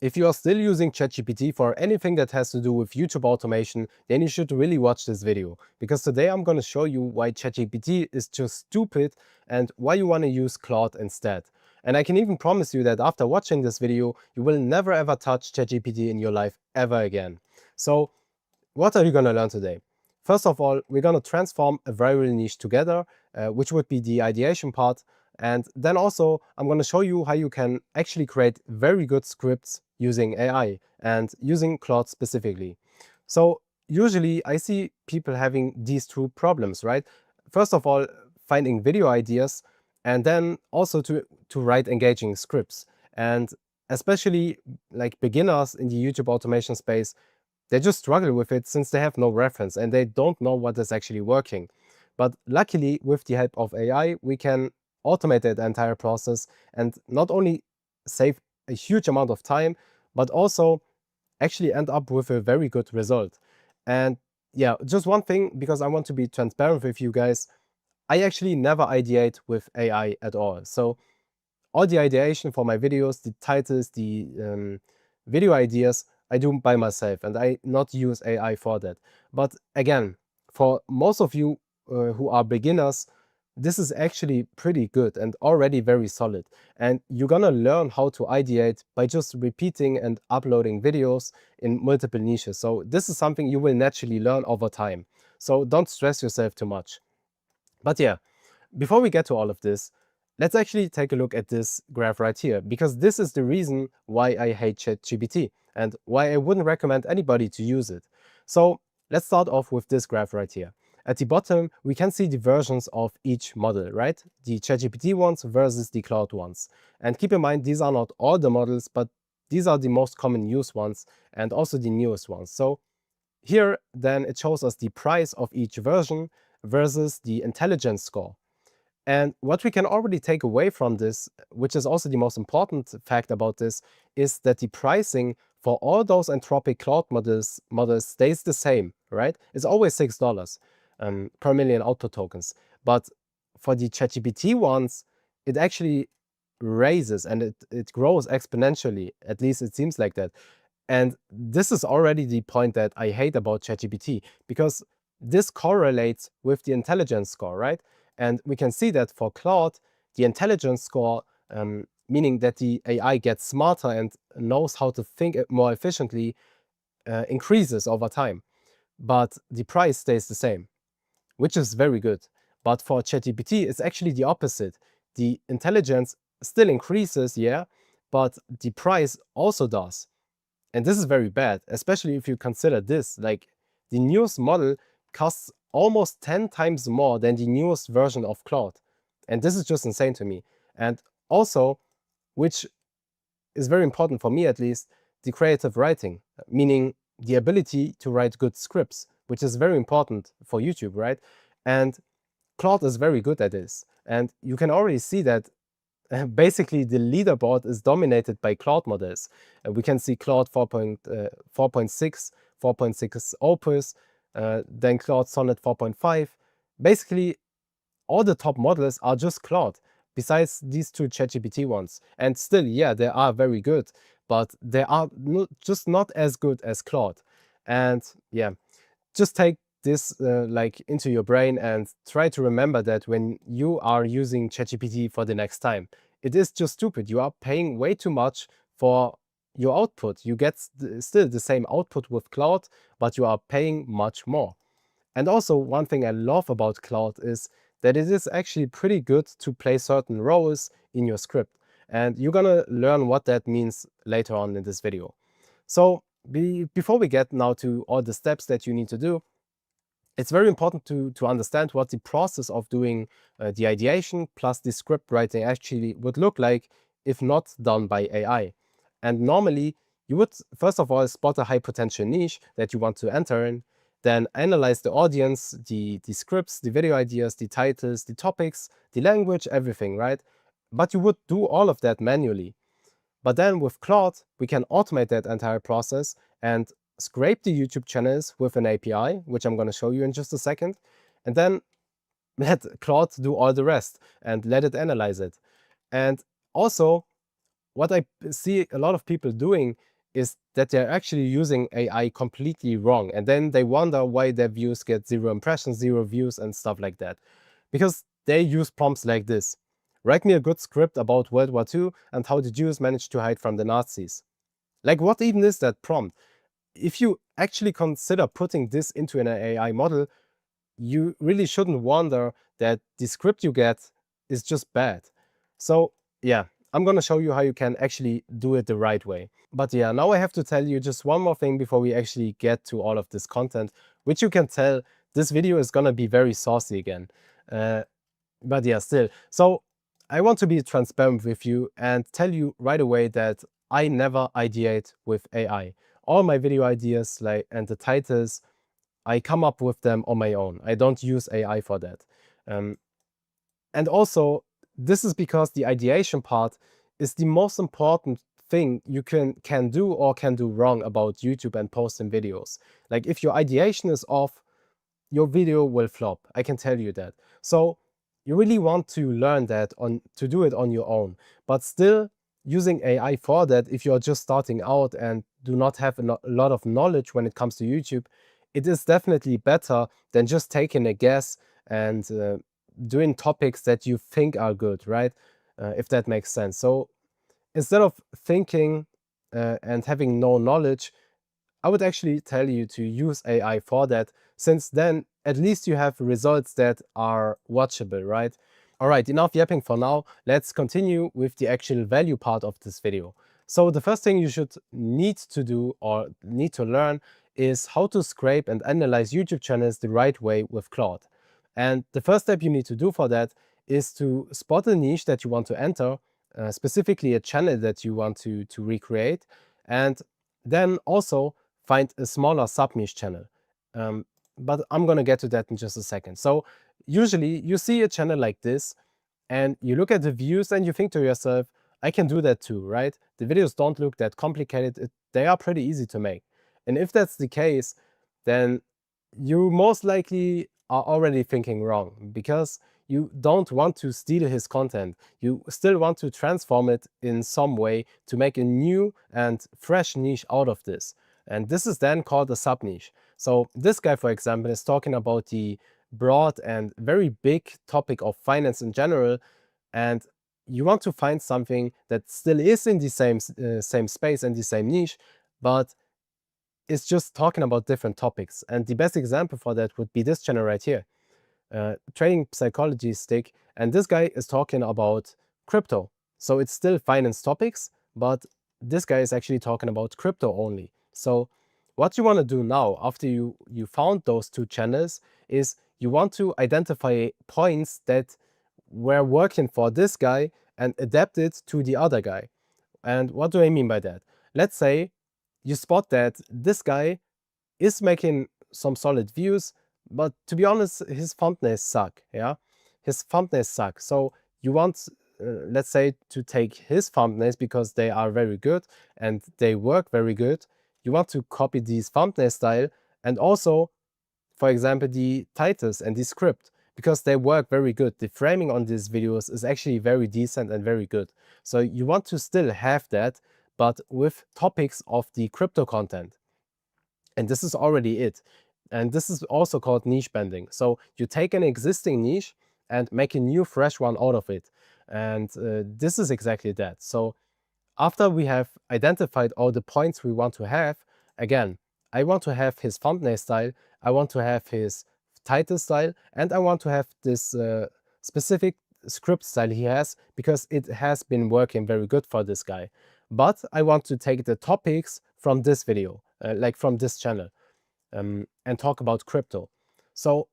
If you are still using ChatGPT for anything that has to do with YouTube automation, then you should really watch this video, because today I'm going to show you why ChatGPT is just stupid and why you want to use Claude instead. And I can even promise you that after watching this video, you will never ever touch ChatGPT in your life ever again. So what are you going to learn today? First of all, we're going to transform a variable niche together, which would be the ideation part. And then also, I'm going to show you how you can actually create very good scripts using AI and using Claude specifically. So usually I see people having these two problems, right? First of all, finding video ideas, and then also to write engaging scripts. And especially like beginners in the YouTube automation space, they just struggle with it since they have no reference and they don't know what is actually working. But luckily, with the help of AI, we can automate that entire process and not only save a huge amount of time, but also actually end up with a very good result. And yeah, just one thing, because I want to be transparent with you guys, I actually never ideate with AI at all. So all the ideation for my videos, the titles, the video ideas, I do by myself, and I not use AI for that. But again, for most of you who are beginners, this is actually pretty good and already very solid. And you're gonna learn how to ideate by just repeating and uploading videos in multiple niches. So this is something you will naturally learn over time. So don't stress yourself too much. But yeah, before we get to all of this, let's actually take a look at this graph right here, because this is the reason why I hate ChatGPT and why I wouldn't recommend anybody to use it. So let's start off with this graph right here. At the bottom, we can see the versions of each model, right? The ChatGPT ones versus the Claude ones. And keep in mind, these are not all the models, but these are the most common used ones and also the newest ones. So here, then, it shows us the price of each version versus the intelligence score. And what we can already take away from this, which is also the most important fact about this, is that the pricing for all those Anthropic cloud models stays the same, right? It's always $6 per million output tokens. But for the ChatGPT ones, it actually raises and it grows exponentially. At least it seems like that. And this is already the point that I hate about ChatGPT, because this correlates with the intelligence score, right? And we can see that for Claude, the intelligence score, meaning that the AI gets smarter and knows how to think more efficiently, increases over time. But the price stays the same, which is very good. But for ChatGPT, it's actually the opposite. The intelligence still increases, yeah, but the price also does. And this is very bad, especially if you consider this. Like, the newest model costs almost 10 times more than the newest version of Claude. And this is just insane to me. And also, which is very important for me at least, the creative writing, meaning the ability to write good scripts, which is very important for YouTube, right? And Claude is very good at this. And you can already see that basically the leaderboard is dominated by Claude models. We can see Claude 4.6, 4.6 Opus, then Claude Sonnet 4.5. Basically, all the top models are just Claude, besides these two ChatGPT ones. And still, yeah, they are very good, but they are just not as good as Claude. And yeah, just take this like into your brain and try to remember that when you are using ChatGPT for the next time. It is just stupid. You are paying way too much for your output. You get still the same output with Claude, but you are paying much more. And also, one thing I love about Claude is that it is actually pretty good to play certain roles in your script. And you're gonna learn what that means later on in this video. So before we get now to all the steps that you need to do, it's very important to understand what the process of doing the ideation plus the script writing actually would look like if not done by AI. And normally, you would first of all spot a high potential niche that you want to enter in, then analyze the audience, the scripts, the video ideas, the titles, the topics, the language, everything, right? But you would do all of that manually. But then with Claude, we can automate that entire process and scrape the YouTube channels with an API, which I'm going to show you in just a second, and then let Claude do all the rest and let it analyze it. And also, what I see a lot of people doing is that they're actually using AI completely wrong. And then they wonder why their views get 0 impressions, 0 views, and stuff like that. Because they use prompts like this: write me a good script about World War II and how the Jews managed to hide from the Nazis. Like, what even is that prompt? If you actually consider putting this into an AI model, you really shouldn't wonder that the script you get is just bad. So yeah, I'm gonna show you how you can actually do it the right way. But yeah, now I have to tell you just one more thing before we actually get to all of this content, which you can tell this video is gonna be very saucy again. Uh, but yeah, still. So I want to be transparent with you and tell you right away that I never ideate with AI. All my video ideas, like, and the titles, I come up with them on my own. I don't use AI for that. Um, and also, this is because the ideation part is the most important thing you can do or can do wrong about YouTube and posting videos. Like, if your ideation is off, your video will flop. I can tell you that. So you really want to learn that to do it on your own, but still using AI for that, if you're just starting out and do not have a lot of knowledge when it comes to YouTube, it is definitely better than just taking a guess and doing topics that you think are good, right? If that makes sense. So instead of thinking and having no knowledge, I would actually tell you to use AI for that, since then at least you have results that are watchable, right? All right, enough yapping for now. Let's continue with the actual value part of this video. So the first thing you should need to do or need to learn is how to scrape and analyze YouTube channels the right way with Claude. And the first step you need to do for that is to spot a niche that you want to enter, specifically a channel that you want to recreate, and then also find a smaller sub-niche channel. But I'm gonna get to that in just a second. So usually you see a channel like this and you look at the views and you think to yourself, I can do that too, right? The videos don't look that complicated. They are pretty easy to make. And if that's the case, then you most likely are already thinking wrong, because you don't want to steal his content. You still want to transform it in some way to make a new and fresh niche out of this. And this is then called a sub niche. So this guy, for example, is talking about the broad and very big topic of finance in general, and you want to find something that still is in the same space and the same niche, but it's just talking about different topics. And the best example for that would be this channel right here, Trading Psychology Stick, and this guy is talking about crypto. So it's still finance topics, but this guy is actually talking about crypto only. So what you want to do now, after you found those two channels, is you want to identify points that were working for this guy and adapt it to the other guy. And what do I mean by that? Let's say you spot that this guy is making some solid views, but to be honest, his thumbnails suck. Yeah, his thumbnails suck. So you want, let's say, to take his thumbnails because they are very good and they work very good. You want to copy these thumbnail style and also, for example, the titles and the script, because they work very good. The framing on these videos is actually very decent and very good. So you want to still have that, but with topics of the crypto content. And this is already it. And this is also called niche bending. So you take an existing niche and make a new fresh one out of it. And this is exactly that. So after we have identified all the points we want to have, again, I want to have his thumbnail style, I want to have his title style, and I want to have this specific script style he has, because it has been working very good for this guy. But I want to take the topics from this video, like from this channel, and talk about crypto. So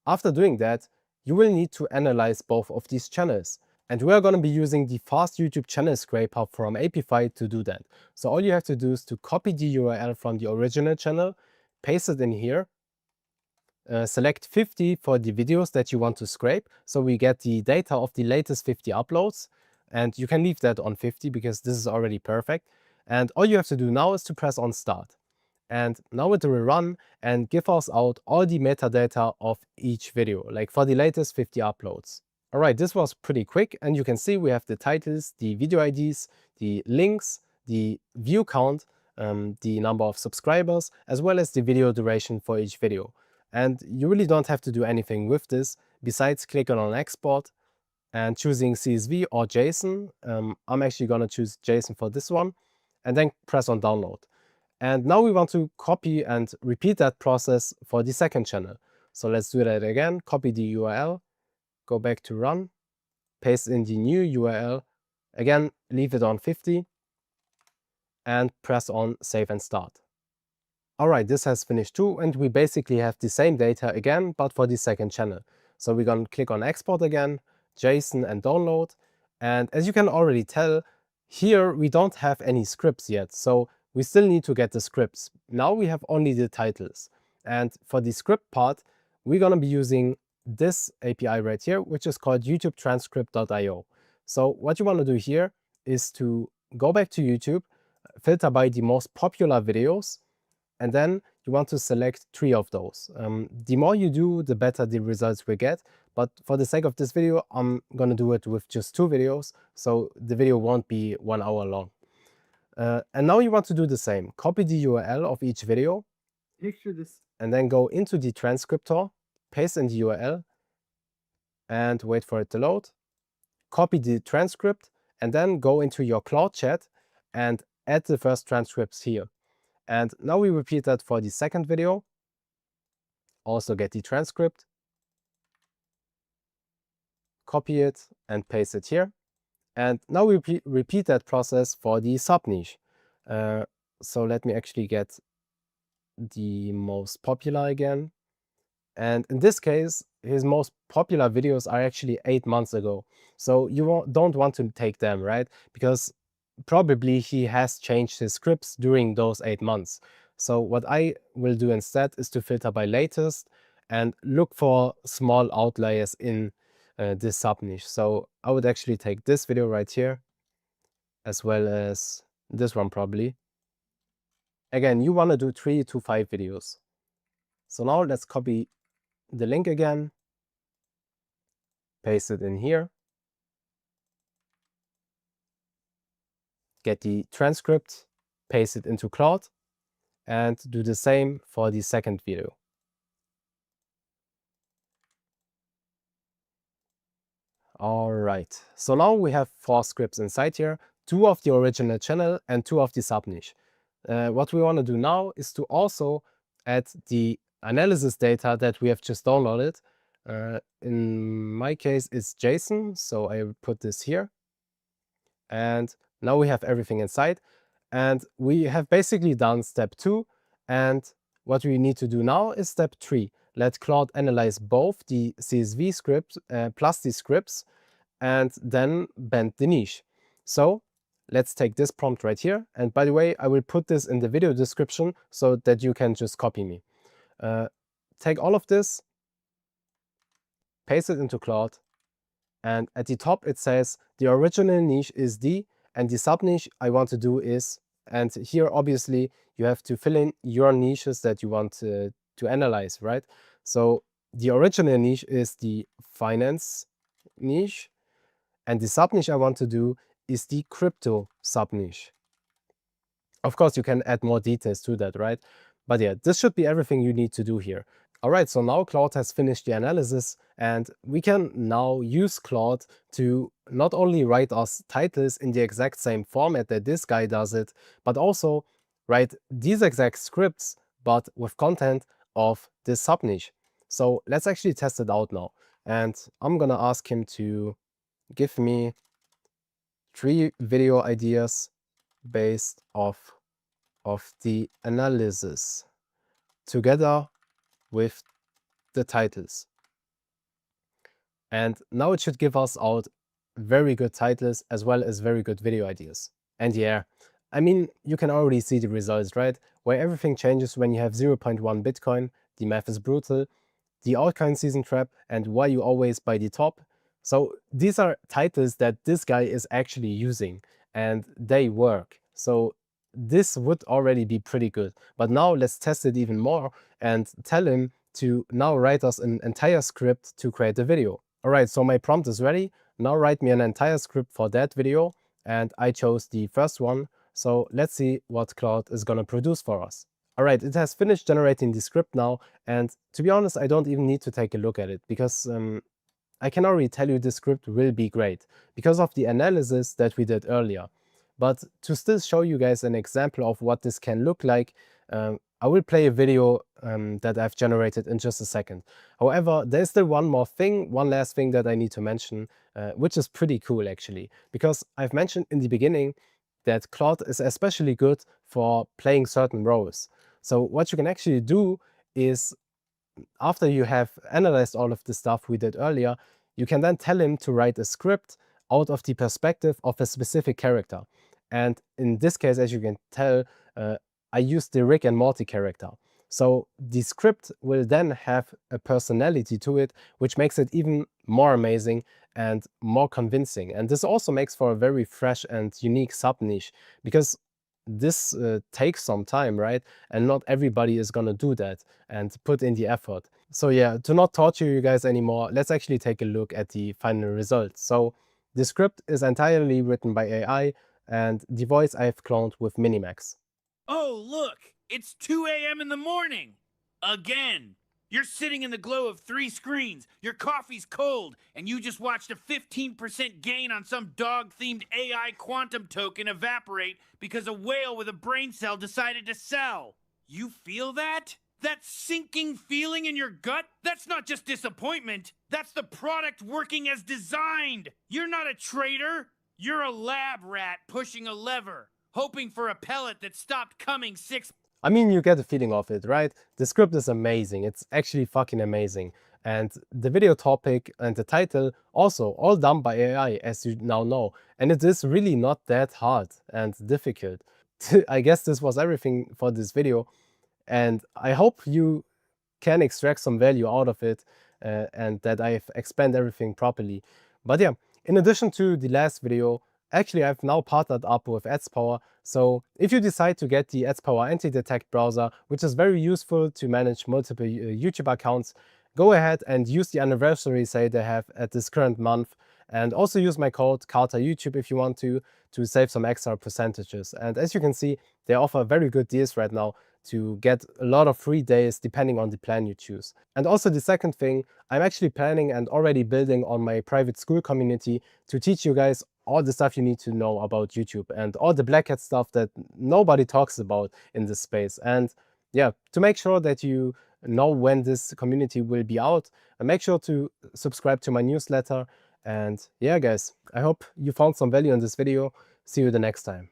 after doing that, you will need to analyze both of these channels. And we are going to be using the fast YouTube channel scraper from Apify to do that. So all you have to do is to copy the URL from the original channel, paste it in here, select 50 for the videos that you want to scrape. So we get the data of the latest 50 uploads. And you can leave that on 50 because this is already perfect. And all you have to do now is to press on start. And now it will run and give us out all the metadata of each video, like for the latest 50 uploads. All right, this was pretty quick, and you can see we have the titles, the video IDs, the links, the view count, the number of subscribers, as well as the video duration for each video. And you really don't have to do anything with this besides clicking on export and choosing CSV or JSON. I'm actually going to choose JSON for this one, and then press on download. And now we want to copy and repeat that process for the second channel. So let's do that again. Copy the URL, go back to run, paste in the new URL, again leave it on 50, and press on save and start. Alright, this has finished too, and we basically have the same data again, but for the second channel. So we're going to click on export again, JSON and download, and as you can already tell, here we don't have any scripts yet, so we still need to get the scripts. Now we have only the titles, and for the script part, we're going to be using this API right here, which is called YouTubeTranscript.io. So what you want to do here is to go back to YouTube, filter by the most popular videos, and then you want to select 3 of those. The more you do, the better the results we get. But for the sake of this video, I'm going to do it with just 2 videos, so the video won't be 1 hour long. And now you want to do the same. Copy the URL of each video, picture this, and then go into the transcriptor, paste in the URL, and wait for it to load. Copy the transcript, and then go into your Claude chat and add the first transcripts here. And now we repeat that for the second video. Also get the transcript, copy it, and paste it here. And now we repeat that process for the sub niche. So let me actually get the most popular again. And in this case, his most popular videos are actually 8 months ago. So you don't want to take them, right? Because probably he has changed his scripts during those 8 months. So what I will do instead is to filter by latest and look for small outliers in this sub niche. So I would actually take this video right here, as well as this one probably. Again, you want to do 3 to 5 videos. So now let's copy the link again, paste it in here, get the transcript, paste it into Claude, and do the same for the second video. All right, so now we have 4 scripts inside here, 2 of the original channel and 2 of the sub niche. What we want to do now is to also add the analysis data that we have just downloaded. In my case, it's JSON, so I will put this here. And now we have everything inside. And we have basically done step 2. And what we need to do now is step 3. Let Claude analyze both the CSV scripts plus the scripts, and then bend the niche. So let's take this prompt right here. And by the way, I will put this in the video description so that you can just copy me. Take all of this, paste it into Claude, and at the top it says the original niche is D, and the sub niche I want to do is, and here obviously you have to fill in your niches that you want to analyze, right? So the original niche is the finance niche, and the sub niche I want to do is the crypto sub niche. Of course, you can add more details to that, right? But yeah, this should be everything you need to do here. All right, so now Claude has finished the analysis, and we can now use Claude to not only write us titles in the exact same format that this guy does it, but also write these exact scripts, but with content of this sub niche. So let's actually test it out now. And I'm gonna ask him to give me 3 video ideas based off of the analysis together with the titles. And now it should give us out very good titles as well as very good video ideas. And yeah, I mean, you can already see the results, right? Where everything changes when you have 0.1 Bitcoin, the math is brutal, the altcoin season trap, and why you always buy the top. So these are titles that this guy is actually using, and they work. So this would already be pretty good. But now let's test it even more and tell him to now write us an entire script to create a video. Alright, so my prompt is ready. Now write me an entire script for that video, and I chose the first one. So let's see what Claude is gonna produce for us. Alright, it has finished generating the script now, and to be honest, I don't even need to take a look at it because I can already tell you this script will be great because of the analysis that we did earlier. But to still show you guys an example of what this can look like, I will play a video that I've generated in just a second. However, there's still one more thing, one last thing that I need to mention, which is pretty cool actually, because I've mentioned in the beginning that Claude is especially good for playing certain roles. So what you can actually do is, after you have analyzed all of the stuff we did earlier, you can then tell him to write a script out of the perspective of a specific character. And in this case, as you can tell, I used the Rick and Morty character. So the script will then have a personality to it, which makes it even more amazing and more convincing. And this also makes for a very fresh and unique sub niche, because this takes some time, right? And not everybody is gonna do that and put in the effort. So yeah, to not torture you guys anymore, let's actually take a look at the final results. So the script is entirely written by AI, and the voice I've cloned with Minimax. Oh, look! It's 2 a.m. in the morning! Again! You're sitting in the glow of 3 screens, your coffee's cold, and you just watched a 15% gain on some dog-themed AI quantum token evaporate because a whale with a brain cell decided to sell. You feel that? That sinking feeling in your gut? That's not just disappointment. That's the product working as designed. You're not a trader. You're a lab rat pushing a lever, hoping for a pellet that stopped coming 6. I mean, you get the feeling of it, right? The script is amazing. It's actually fucking amazing. And the video topic and the title also all done by AI, as you now know. And it is really not that hard and difficult. I guess this was everything for this video. And I hope you can extract some value out of it, and that I've explained everything properly. But yeah, in addition to the last video, actually I've now partnered up with AdsPower. So if you decide to get the AdsPower Anti-Detect browser, which is very useful to manage multiple YouTube accounts, go ahead and use the anniversary sale they have at this current month. And also use my code CarterYouTube if you want to save some extra percentages. And as you can see, they offer very good deals right now to get a lot of free days depending on the plan you choose. And also the second thing, I'm actually planning and already building on my private school community to teach you guys all the stuff you need to know about YouTube and all the black hat stuff that nobody talks about in this space. And yeah, to make sure that you know when this community will be out, make sure to subscribe to my newsletter. And yeah, guys, I hope you found some value in this video. See you the next time.